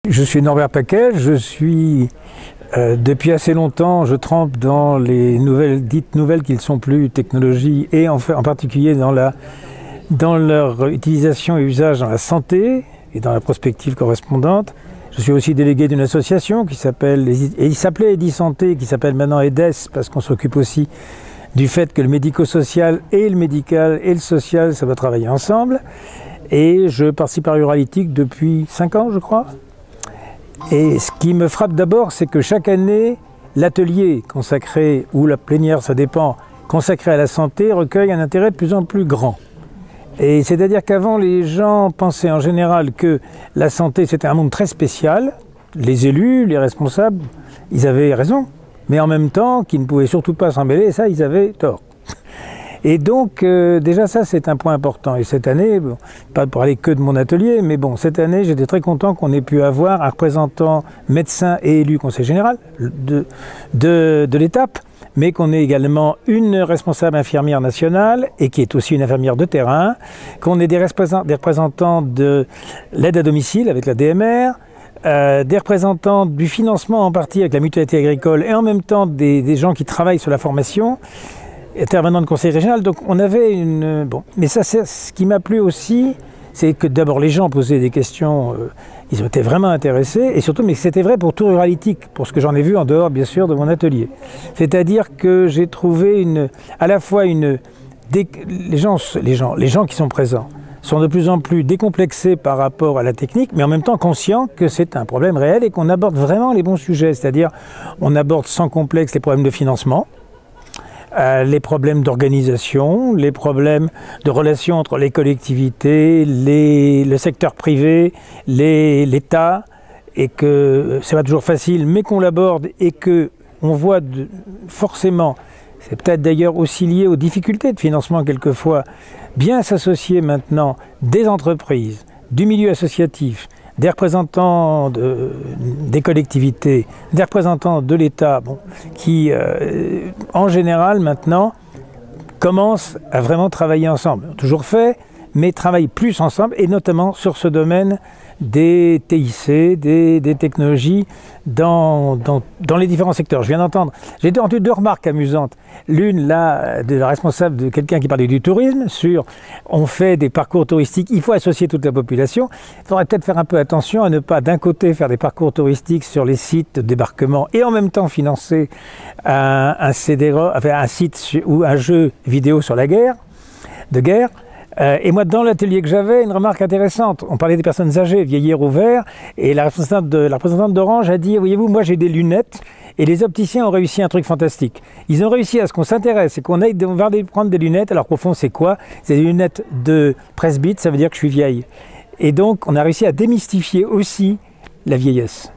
Je suis Norbert Paquet, depuis assez longtemps, je trempe dans les dites nouvelles qui ne sont plus technologies et en particulier dans leur utilisation et usage dans la santé et dans la prospective correspondante. Je suis aussi délégué d'une association qui s'appelle EdiSanté, qui s'appelle maintenant EDES, parce qu'on s'occupe aussi du fait que le médico-social et le médical et le social, ça va travailler ensemble. Et je participe à Ruralytique depuis 5 ans, je crois. Et ce qui me frappe d'abord, c'est que chaque année, l'atelier consacré, ou la plénière, ça dépend, consacré à la santé, recueille un intérêt de plus en plus grand. Et c'est-à-dire qu'avant, les gens pensaient en général que la santé, c'était un monde très spécial. Les élus, les responsables, ils avaient raison. Mais en même temps, qu'ils ne pouvaient surtout pas s'en mêler, et ça, ils avaient tort. Et donc, déjà ça, c'est un point important. Et cette année, bon, pas pour parler que de mon atelier, mais bon, cette année, j'étais très content qu'on ait pu avoir un représentant médecin et élu conseil général de l'étape, mais qu'on ait également une responsable infirmière nationale, et qui est aussi une infirmière de terrain, qu'on ait des représentants de l'aide à domicile avec la DMR, des représentants du financement en partie avec la mutualité agricole, et en même temps des gens qui travaillent sur la formation, intervenant de conseil régional. Donc on avait une... Bon, mais ça, c'est ce qui m'a plu aussi, c'est que d'abord les gens posaient des questions, ils étaient vraiment intéressés, et surtout, mais c'était vrai pour tout Ruralytique, pour ce que j'en ai vu en dehors, bien sûr, de mon atelier. C'est-à-dire que j'ai trouvé à la fois les gens qui sont présents sont de plus en plus décomplexés par rapport à la technique, mais en même temps conscients que c'est un problème réel et qu'on aborde vraiment les bons sujets. C'est-à-dire, on aborde sans complexe les problèmes de financement, les problèmes d'organisation, les problèmes de relations entre les collectivités, le secteur privé, l'État, et que c'est pas toujours facile, mais qu'on l'aborde et que on voit forcément, c'est peut-être d'ailleurs aussi lié aux difficultés de financement quelquefois, bien s'associer maintenant des entreprises, du milieu associatif, des représentants des collectivités, des représentants de l'État, bon, qui, en général, maintenant, commencent à vraiment travailler ensemble. Toujours fait, mais travaillent plus ensemble, et notamment sur ce domaine des TIC, des technologies dans les différents secteurs. Je viens d'entendre, j'ai entendu 2 remarques amusantes. L'une, là, de la responsable de quelqu'un qui parlait du tourisme, on fait des parcours touristiques, il faut associer toute la population. Il faudrait peut-être faire un peu attention à ne pas, d'un côté, faire des parcours touristiques sur les sites de débarquement et en même temps financer un site ou un jeu vidéo sur la guerre. Et moi, dans l'atelier que j'avais, une remarque intéressante. On parlait des personnes âgées, vieillir ou vert, et la représentante d'Orange a dit, voyez-vous, moi j'ai des lunettes, et les opticiens ont réussi un truc fantastique. Ils ont réussi à ce qu'on s'intéresse et qu'on aille prendre des lunettes, alors qu'au fond, c'est quoi? C'est des lunettes de presbyte, ça veut dire que je suis vieille. Et donc, on a réussi à démystifier aussi la vieillesse.